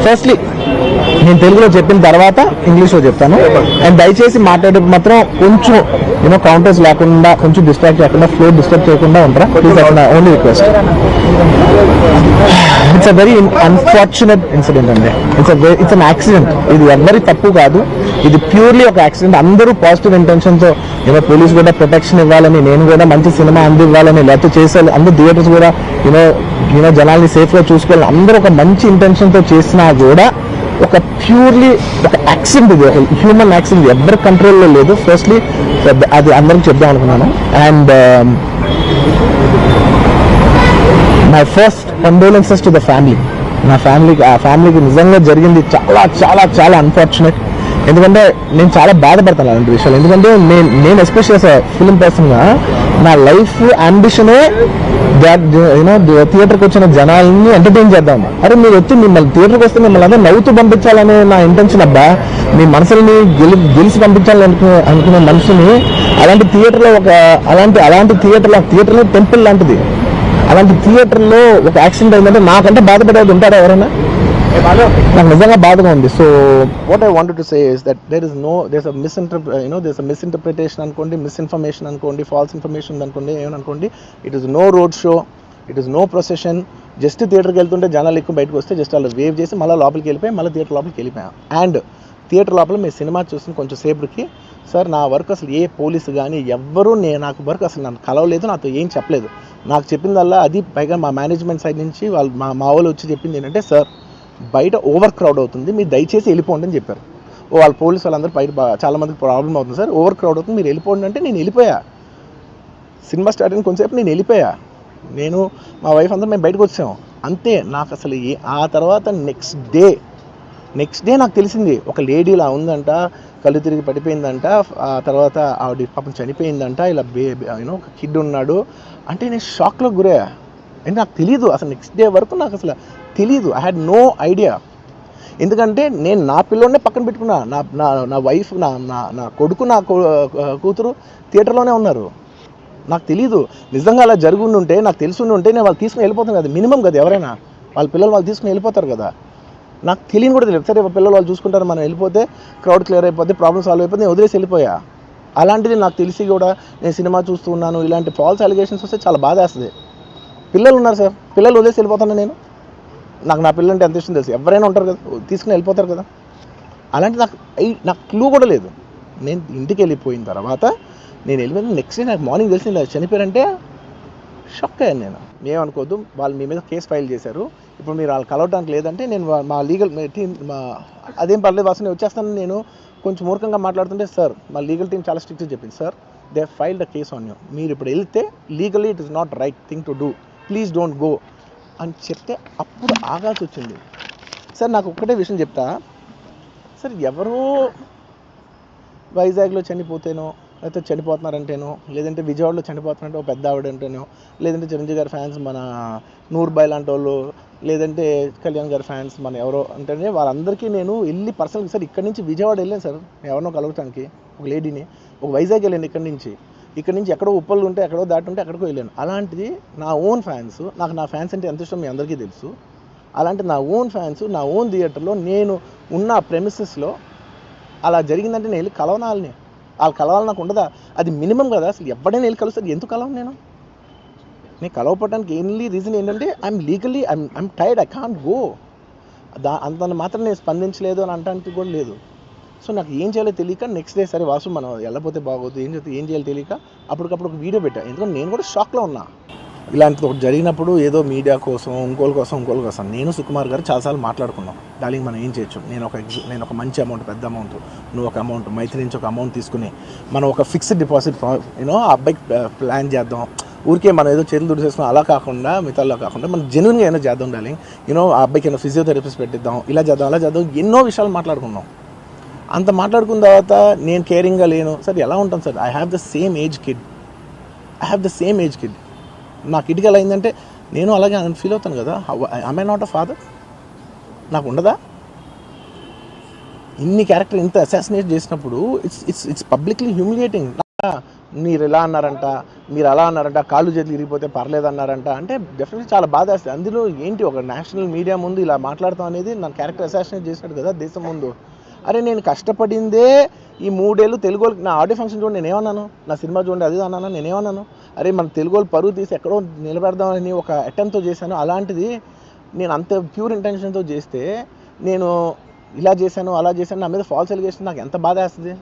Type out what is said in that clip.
Firstly నేను తెలుగులో చెప్పిన తర్వాత ఇంగ్లీష్లో చెప్తాను. అండ్ దయచేసి మాట్లాడేటప్పుడు మాత్రం కొంచెం కౌంటర్స్ లేకుండా, కొంచెం డిస్ట్రాక్ట్ చేయకుండా, ఫ్లో డిస్టర్బ్ చేయకుండా ఉంటారా please. Only request. It's a very unfortunate incident అండి. It's an accident. ఇది ఎవరి తప్పు కాదు, ఇది ప్యూర్లీ ఒక యాక్సిడెంట్. అందరూ పాజిటివ్ ఇంటెన్షన్తో పోలీస్ కూడా ప్రొటెక్షన్ ఇవ్వాలని, నేను కూడా మంచి సినిమా అందివ్వాలని, లేకపోతే చేసేయాలి, అందరూ థియేటర్స్ కూడా జనాల్ని సేఫ్గా చూసుకోవాలని అందరూ ఒక మంచి ఇంటెన్షన్తో చేసినా కూడా ఒక ప్యూర్లీ ఒక యాక్సిడెంట్, ఇది ఒక హ్యూమన్ యాక్సిడెంట్, ఎవరి కంట్రోల్లో లేదు. ఫస్ట్లీ అది అందరికి చెప్దాం అనుకున్నాను. And my first condolences to the family. నా ఫ్యామిలీకి నిజంగా జరిగింది చాలా చాలా చాలా అన్ఫార్చునేట్. ఎందుకంటే నేను చాలా బాధపడతాను అలాంటి విషయాలు. ఎందుకంటే నేను ఎస్పెషల్ ఫిల్మ్ పర్సన్గా నా లైఫ్ అంబిషనే థియేటర్కి వచ్చిన జనాల్ని ఎంటర్టైన్ చేద్దాం. అరే మీరు వచ్చి మిమ్మల్ని థియేటర్కి వస్తే మిమ్మల్ని అందరూ నవ్వుతూ పంపించాలనే నా ఇంటెన్షన్ అబ్బా. మీ మనసుని గెలిచి పంపించాలని అనుకునే మనిషిని అలాంటి థియేటర్లో అలాంటి థియేటర్లో టెంపుల్ లాంటిది, అలాంటి థియేటర్లో ఒక యాక్సిడెంట్ అయిందంటే నాకంటే బాధపడేది ఉంటారా ఎవరైనా? నాకు నిజంగా బాధగా ఉంది. So what I wanted to say is that there's a misinterpretation అనుకోండి, మిస్ఇన్ఫర్మేషన్ అనుకోండి, ఫాల్స్ ఇన్ఫర్మేషన్ అనుకోండి, ఏమనుకోండి. It is no road show, it is no procession. Just థియేటర్కి వెళ్తుంటే జనాలు ఎక్కువ బయటకు వస్తే జస్ట్ అలా వేవ్ చేసి మళ్ళీ లోపలికి వెళ్ళిపోయి మళ్ళీ థియేటర్ లోపలికి వెళ్ళిపోయాం. అండ్ థియేటర్ లోపల మీ సినిమా చూసిన కొంచెం సేపటికి సార్ నా వర్క్ అసలు ఏ పోలీసు కానీ ఎవ్వరూ నాకు వర్క్ అసలు నన్ను కలవలేదు, నాతో ఏం చెప్పలేదు. నాకు చెప్పిందల్లా అది పైగా మా మేనేజ్మెంట్ సైడ్ నుంచి వాళ్ళు మా వాళ్ళు వచ్చి చెప్పింది ఏంటంటే, సార్ బయట ఓవర్ క్రౌడ్ అవుతుంది, మీరు దయచేసి వెళ్ళిపోండి అని చెప్పారు. వాళ్ళ పోలీసు వాళ్ళందరూ బయట చాలా మందికి ప్రాబ్లం అవుతుంది సార్, ఓవర్ క్రౌడ్ అవుతుంది, మీరు వెళ్ళిపోండి అంటే నేను వెళ్ళిపోయా. సినిమా స్టార్ట్ అయిన కొంచెంసేపు నేను వెళ్ళిపోయా. నేను మా వైఫ్ అందరూ మేము బయటకు వచ్చాము అంతే. నాకు అసలు ఆ తర్వాత నెక్స్ట్ డే నాకు తెలిసింది ఒక లేడీ ఇలా ఉందంట, కళ్ళు తిరిగి పడిపోయిందంట, ఆ తర్వాత ఆవిడ పాపం చనిపోయిందంట, ఇలా ఒక కిడ్ ఉన్నాడు అంటే నేను షాక్లో గురయ్యా. అంటే నాకు తెలీదు అసలు, నెక్స్ట్ డే వరకు నాకు అసలు తెలీదు. I had no idea. ఎందుకంటే నేను నా పిల్లోనే పక్కన పెట్టుకున్నా, నా వైఫ్, నా కొడుకు, నా కూతురు థియేటర్లోనే ఉన్నారు. నాకు తెలీదు. నిజంగా అలా జరుగుండి ఉంటే, నాకు తెలిసి ఉంటే నేను వాళ్ళు తీసుకుని వెళ్ళిపోతాను కదా, మినిమం కదా, ఎవరైనా వాళ్ళ పిల్లలు వాళ్ళు తీసుకుని వెళ్ళిపోతారు కదా. నాకు తెలియని కూడా తెలియదు. సరే పిల్లలు వాళ్ళు చూసుకుంటారు, మనం వెళ్ళిపోతే క్రౌడ్ క్లియర్ అయిపోతే, ప్రాబ్లమ్ సాల్వ్ అయిపోతే నేను వదిలేసి వెళ్ళిపోయా. అలాంటిది నాకు తెలిసి కూడా నేను సినిమా చూస్తూ ఉన్నాను, ఇలాంటి ఫాల్స్ అలిగేషన్స్ వస్తే చాలా బాధ వేస్తుంది. పిల్లలు ఉన్నారు సార్, పిల్లలు వదిలేసి వెళ్ళిపోతాను నేను. నా పిల్లలు అంటే ఎంత ఇష్టం తెలుసు, ఎవరైనా ఉంటారు కదా, తీసుకుని వెళ్ళిపోతారు కదా. అలాంటి నాకు క్లూ కూడా లేదు. నేను ఇంటికి వెళ్ళిపోయిన తర్వాత నేను వెళ్ళిపోయిన నెక్స్ట్ డే నాకు మార్నింగ్ తెలిసింది చనిపోయారంటే షాక్ అయ్యాను నేను. ఏమనుకోవద్దు, వాళ్ళు మీ మీద కేసు ఫైల్ చేశారు. ఇప్పుడు మీరు వాళ్ళు కలవడానికి లేదంటే నేను మా లీగల్ టీం అదేం పర్లేదు వాసు నేను వచ్చేస్తాను. నేను కొంచెం మూర్ఖంగా మాట్లాడుతుంటే సార్ మా లీగల్ టీం చాలా స్ట్రిక్ట్గా చెప్పింది, sir they filed a case on you, మీరు ఇప్పుడు వెళ్తే legally it is not right thing to do, please don't go అని చెప్తే అప్పుడు ఆగాల్సి వచ్చింది. సార్ నాకు ఒక్కటే విషయం చెప్తా సార్, ఎవరో వైజాగ్లో చనిపోతేనో, లేకపోతే చనిపోతున్నారంటేనో, లేదంటే విజయవాడలో చనిపోతున్నారంటే ఒక పెద్ద ఆవిడ అంటేనో, లేదంటే చిరంజీవి గారి ఫ్యాన్స్ మన నూర్బాయ్ లాంటి వాళ్ళు, లేదంటే కళ్యాణ్ గారి ఫ్యాన్స్ మన ఎవరో అంటేనే వాళ్ళందరికీ నేను వెళ్ళి పర్సనల్గా సార్ ఇక్కడి నుంచి విజయవాడ వెళ్ళాను సార్ ఎవరినో కలవటానికి, ఒక లేడీని, ఒక వైజాగ్ వెళ్ళాను ఇక్కడి నుంచి ఎక్కడో ఉప్పలు ఉంటే ఎక్కడో దాటి ఉంటే ఎక్కడికో వెళ్ళాను. అలాంటిది నా ఓన్ ఫ్యాన్స్, నాకు నా ఫ్యాన్స్ అంటే ఎంత ఇష్టం మీ అందరికీ తెలుసు. అలాంటి నా ఓన్ ఫ్యాన్స్ నా ఓన్ థియేటర్లో నేను ఉన్న ప్రెమిసెస్లో అలా జరిగిందంటే నేను వెళ్ళి కలవనాలని, వాళ్ళు కలవాలి నాకు ఉండదా? అది మినిమం కదా. అసలు ఎవడైనా వెళ్ళి కలుస్తారు, ఎందుకు కలవను నేను కలవపడడానికి ఓన్లీ రీజన్ ఏంటంటే I'm tired, I can't go. అంత మాత్రం నేను స్పందించలేదు అని అనడానికి కూడా లేదు. సో నాకు ఏం చేయాలో తెలియక నెక్స్ట్ డే సరే వాసు మనం వెళ్ళకపోతే బాగోదు, ఏం చేయాలో తెలియక అప్పటికప్పుడు ఒక వీడియో పెట్టా. ఎందుకంటే నేను కూడా షాక్లో ఉన్నా. ఇలాంటిది ఒకటి జరిగినప్పుడు ఏదో మీడియా కోసం ఇంకోళ్ళ కోసం నేను సుకుమార్ గారు చాలాసార్లు మాట్లాడుకున్నాం, డార్లింగ్ మనం ఏం చేయొచ్చు, నేను ఒక మంచి అమౌంట్, పెద్ద అమౌంట్, నువ్వు ఒక అమౌంట్, మైత్రి నుంచి ఒక అమౌంట్ తీసుకుని మనం ఒక ఫిక్స్డ్ డిపాజిట్ ఆ అబ్బాయికి ప్లాన్ చేద్దాం. ఊరికే మనం ఏదో చేతులు దుడిసేసుకుని అలా కాకుండా మిగతాలో కాకుండా మనం జెన్యున్గా ఏదో చేద్దాం డార్లింగ్, ఆ అబ్బాయికి ఏదో ఫిజియోథెరపిస్ట్ పెట్టిద్దాం, ఇలా చేద్దాం అలా చేద్దాం, ఎన్నో విషయాలు మాట్లాడుకున్నాం. అంత మాట్లాడుకున్న తర్వాత నేను కేరింగ్గా లేను సార్, ఎలా ఉంటాను sir? I have the same age kid. నా కిడ్కి ఎలా అయిందంటే నేను అలాగే ఫీల్ అవుతాను కదా. I not a father? నాకు ఉండదా? ఇన్ని క్యారెక్టర్ ఇంత అసాసినేట్ చేసినప్పుడు ఇట్స్ పబ్లిక్లీ హ్యూమిలియేటింగ్. మీరు ఇలా అన్నారంట, మీరు అలా అన్నారంట, కాళ్ళు చేతులు ఇరిగిపోతే పర్లేదు అన్నారంట అంటే డెఫినెట్లీ చాలా బాధ వేస్తుంది. అందులో ఏంటి ఒక నేషనల్ మీడియా ముందు ఇలా మాట్లాడతాం అనేది నా క్యారెక్టర్ అసాసినేట్ చేసినాడు కదా దేశం ముందు. అరే నేను కష్టపడిందే ఈ 3 ఏళ్ళు తెలుగు వాళ్ళకి. నా ఆడియో ఫంక్షన్ చూడండి, నేనేమన్నాను, నా సినిమా చూడండి అది అన్నాను, నేనేమన్నాను, అరే మన తెలుగు వాళ్ళు పరువు తీసి ఎక్కడో నిలబెడదామని ఒక అటెంప్ట్తో చేశాను. అలాంటిది నేను అంత ప్యూర్ ఇంటెన్షన్తో చేస్తే నేను ఇలా చేశాను అలా చేశాను నా మీద ఫాల్స్ ఎలిగేషన్ నాకు ఎంత బాధ వేస్తుంది.